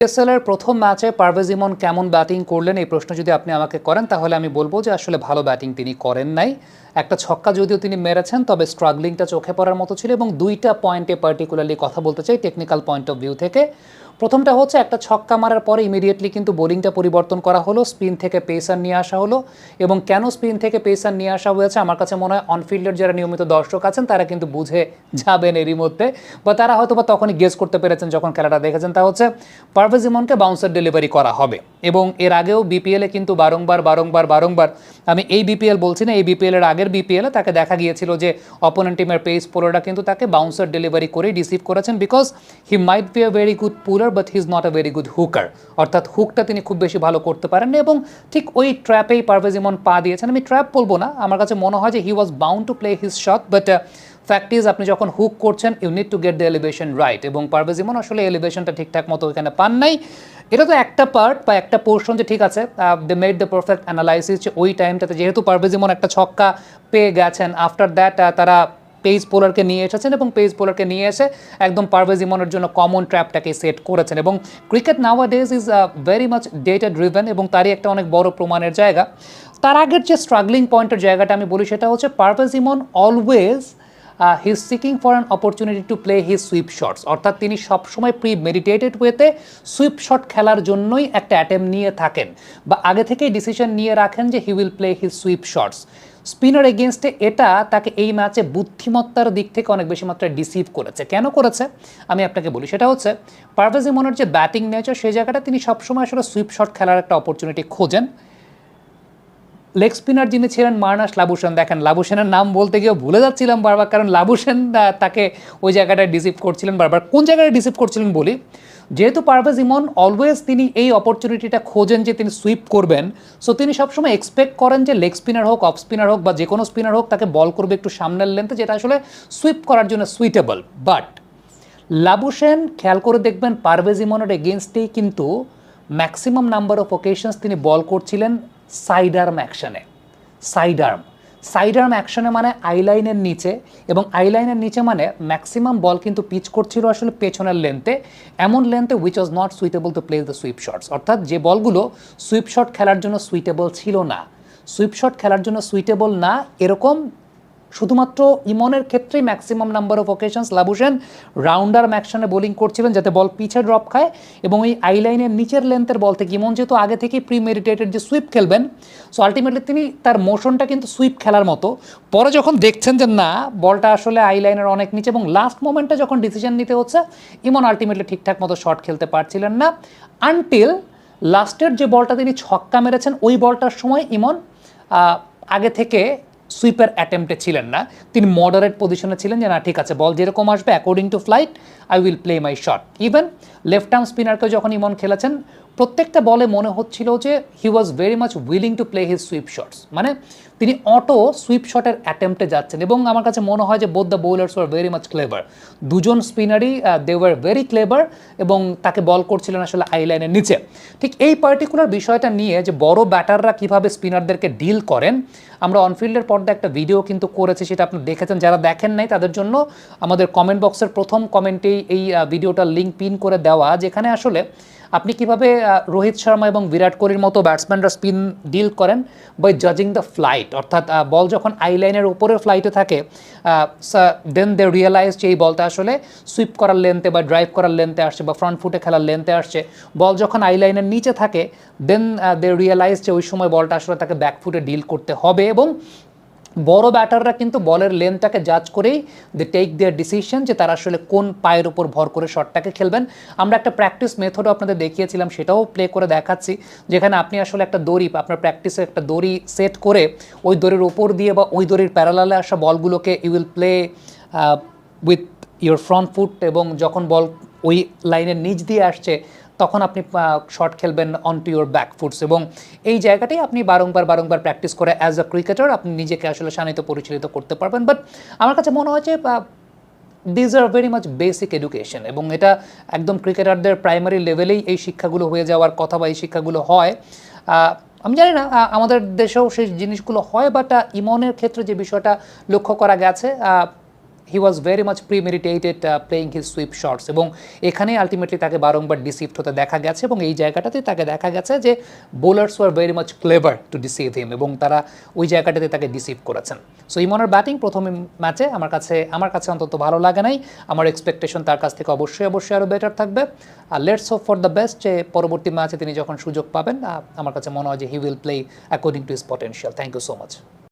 PSL এর প্রথম ম্যাচে পারভেজ ইমন কেমন ব্যাটিং করলেন এই প্রশ্ন যদি আপনি আমাকে করেন তাহলে আমি বলবো যে আসলে ভালো ব্যাটিং তিনি করেন নাই। একটা ছক্কা যদিও তিনি মেরেছেন তবে স্ট্রাগলিংটা চোখে পড়ার মতো ছিল এবং দুইটা পয়েন্টে পার্টিকুলারলি কথা বলতে চাই টেকনিক্যাল পয়েন্ট অফ ভিউ থেকে। প্রথমটা হচ্ছে একটা ছক্কা মারার পরে ইমিডিয়েটলি কিন্তু বোলিংটা পরিবর্তন করা হলো, স্পিন থেকে পেসার নিয়ে আসা হলো এবং কেন স্পিন থেকে পেসার নিয়ে আসা হয়েছে আমার কাছে মনে হয় অনফিল্ডের যারা নিয়মিত দর্শক আছেন তারা কিন্তু বুঝে যাবেন এরই মধ্যে, বা তারা হয়তো বা তখনই গেস করতে পেরেছেন যখন খেলাটা দেখেছেন। তা হচ্ছে পারভেজ ইমনকে বাউন্সার ডেলিভারি করা হবে এবং এর আগেও বিপিএলে কিন্তু বারংবার আমি এই বিপিএল বলছি না, এই বিপিএল এর আগের বিপিএলে তাকে দেখা গিয়েছিল যে অপোনেন্ট টিমের পেস পোলাররা কিন্তু তাকে বাউন্সার ডেলিভারি করে রিসিভ করেছেন because he might be a very good puller but he is not a very good hooker, অর্থাৎ হুকটা তিনি খুব বেশি ভালো করতে পারেননি এবং ঠিক ওই ট্র্যাপেই পারভেজ ইমন পা দিয়েছেন। আমি ট্র্যাপ বলবো না, আমার কাছে মনে হয় যে he was bound to play his shot, but fact is আপনি যখন হুক করছেন you need to get the elevation right এবং পারভেজ ইমন আসলে এলিভেশনটা ঠিকঠাক মতো এখানে পান নাই। এটা তো একটা পার্ট বা একটা পোর্শন যে ঠিক আছে they made the perfect analysis যে ওই টাইমটাতে যেহেতু পারভেজ ইমন একটা ছক্কা পেয়ে গেছেন আফটার দ্যাট তারা পেস বোলারকে নিয়ে এসেছেন এবং পেস বোলারকে নিয়ে এসে একদম পারভেজ ইমনের জন্য কমন ট্র্যাপটাকে সেট করেছেন এবং cricket নাওয়াডেজ is very much data driven এবং তারই একটা অনেক বড় প্রমাণের জায়গা। তার আগের যে স্ট্রাগলিং পয়েন্টের জায়গাটা আমি বলি সেটা হচ্ছে Parvez Emon always he is seeking for an opportunity to play his sweep shots, অর্থাৎ তিনি সবসময় প্রি মেডিটেটেড ওয়েতে সুইপ শট খেলার জন্যই একটা অ্যাটেম্প নিয়ে থাকেন বা আগে থেকেই ডিসিশন নিয়ে রাখেন যে he will play his sweep shots. Spinner এগেনস্টে এটা তাকে এই ম্যাচে বুদ্ধিমত্তার দিক থেকে অনেক বেশি মাত্রায় ডিসিভ করেছে। কেন করেছে আমি আপনাকে বলি, সেটা হচ্ছে পারভেজ ইমনের যে ব্যাটিং নেচার সেই জায়গাটা তিনি সবসময় আসলে সুইপ শট খেলার একটা অপরচুনিটি খোঁজেন। লেগ স্পিনার যিনি ছিলেন মার্নাস লাবুশেন, দেখেন লাবুশেনের নাম বলতে গিয়েও ভুলে যাচ্ছিলাম বারবার, কারণ লাবুশেন তাকে ওই জায়গাটায় ডিসিভ করছিলেন বারবার। কোন জায়গায় ডিসিভ করছিলেন বলি, যেহেতু পারভেজ ইমন অলওয়েজ তিনি এই অপরচুনিটিটা খোঁজেন যে তিনি সুইপ করবেন, সো তিনি সবসময় এক্সপেক্ট করেন যে লেগ স্পিনার হোক, অফ স্পিনার হোক বা যে কোনো স্পিনার হোক তাকে বল করবে একটু সামনের লেন্থে, যেটা আসলে সুইপ করার জন্য সুইটেবল। বাট লাবুশেন খেয়াল করে দেখবেন পারভেজ ইমনের এগেনস্টেই কিন্তু ম্যাক্সিমাম নাম্বার অফ ওকেশনস তিনি বল করছিলেন সাইড আর্ম অ্যাকশনে। সাইড আর্ম অ্যাকশনে মানে আইলাইনের নিচে, এবং আইলাইনের নিচে মানে ম্যাক্সিমাম বল কিন্তু পিচ করছিল আসলে পেছনের লেন্থে, এমন লেন্থে which was not suitable to play the sweep shots, অর্থাৎ যে বলগুলো সুইপ শট খেলার জন্য সুইটেবল ছিল না, সুইপ শট খেলার জন্য সুইটেবল না এরকম শুধুমাত্র ইমনের ক্ষেত্রেই maximum number of occasions Labuschagne রাউন্ডার ম্যাকশনে বোলিং করছিলেন যাতে বল পিছে ড্রপ খায় এবং ওই আইলাইনের নিচের লেন্থের বল থেকে ইমন যেহেতু আগে থেকেই প্রি মেডিটেটেড যে সুইপ খেলবেন, সো আলটিমেটলি তিনি তার মোশনটা কিন্তু সুইপ খেলার মতো। পরে যখন দেখছেন যে না বলটা আসলে আইলাইনের অনেক নিচে এবং লাস্ট মোমেন্টে যখন ডিসিশন নিতে হচ্ছে ইমন আলটিমেটলি ঠিকঠাক মতো শট খেলতে পারছিলেন না, আনটিল লাস্টের যে বলটা তিনি ছক্কা মেরেছেন ওই বলটার সময় ইমন আগে থেকে সুইপের অ্যাটেম্পটে ছিলেন না, তিনি মডারেট পজিশনে ছিলেন যে না ঠিক আছে বল যেরকম আসবে according to flight I will play my shot. Even left arm স্পিনারকে যখন ইমন খেলেছেন প্রত্যেকটা বলে মনে হচ্ছিল যে he was very much willing to play his sweep shots, মানে তিনি অটো সুইপ শটের অ্যাটেম্পটে যাচ্ছেন এবং আমার কাছে মনে হয় যে both the bowlers were very much clever, দুজন স্পিনারই দে ওয়ার ভেরি ক্লেভার এবং তাকে বল করছিলেন আসলে আইলাইনের নিচে। ঠিক এই পার্টিকুলার বিষয়টা নিয়ে যে বড় ব্যাটাররা কীভাবে স্পিনারদেরকে ডিল করেন আমরা অনফিল্ডের পর্দায় একটা ভিডিও কিন্তু করেছি, সেটা আপনি দেখেছেন, যারা দেখেন নাই তাদের জন্য আমাদের কমেন্ট বক্সের প্রথম কমেন্টেই এই ভিডিওটার লিঙ্ক পিন করে দেওয়া, যেখানে আসলে আপনি কিভাবে রোহিত শর্মা এবং বিরাট কোহলির মতো ব্যাটসম্যানরা স্পিন ডিল করেন বাই জাজিং দ্য ফ্লাইট, অর্থাৎ বল যখন আইলাইনের উপরের ফ্লাইটে থাকে দেন দে রিয়েলাইজ যে এই বলটা আসলে সুইপ করার লেন্থে বা ড্রাইভ করার লেন্থে আসছে বা ফ্রন্ট ফুটে খেলার লেন্থে আসছে, বল যখন আইলাইনের নিচে থাকে দেন দে রিয়েলাইজ যে ওই সময় বলটা আসলে তাকে ব্যাক ফুটে ডিল করতে হবে এবং বড় ব্যাটাররা কিন্তু বলের লেন্থটাকে জাজ করেই দে টেক দেয়ার ডিসিশন যে তারা আসলে কোন পায়ের উপর ভর করে শটটাকে খেলবেন। আমরা একটা প্র্যাকটিস মেথডও আপনাদের দেখিয়েছিলাম, সেটাও প্লে করে দেখাচ্ছি, যেখানে আপনি আসলে একটা দড়ি আপনার প্র্যাকটিসে একটা দড়ি সেট করে ওই দড়ির ওপর দিয়ে বা ওই দড়ির প্যারালালে আসা বলগুলোকে you will play with your front foot এবং যখন বল ওই লাইনের নিচ দিয়ে আসছে তখন আপনি শট খেলবেন on to your back foots এবং এই জায়গাটাই আপনি বারংবার প্র্যাকটিস করে অ্যাজ আ ক্রিকেটার আপনি নিজেকে আসলে শানিত পরিচালিত করতে পারবেন। বাট আমার কাছে মনে হয় যে these are very much basic education এবং এটা একদম ক্রিকেটারদের প্রাইমারি লেভেলেই এই শিক্ষাগুলো হয়ে যাওয়ার কথা বা এই শিক্ষাগুলো হয়। আমি জানি না আমাদের দেশেও সেই জিনিসগুলো হয়, বাট ইমনের ক্ষেত্রে যে বিষয়টা লক্ষ্য করা গেছে he was very much premeditated playing his sweep shots, এবং এখানেই আলটিমেটলি তাকে বারংবার ডিসিভড হতে দেখা গেছে, এবং এই জায়গাটাতে তাকে দেখা গেছে যে bowlers were very much clever to deceive him, এবং তারা ওই জায়গাটাতে তাকে ডিসিভ করেছেন। সো ইমনের ব্যাটিং প্রথম ম্যাচে আমার কাছে অন্তত ভালো লাগে নাই। আমার এক্সপেকটেশন তার কাছ থেকে অবশ্যই আরও বেটার থাকবে। আর let's hope for the best, যে পরবর্তী ম্যাচে তিনি যখন সুযোগ পাবেন আমার কাছে মনে হয় যে he will play according to his potential. Thank you so much.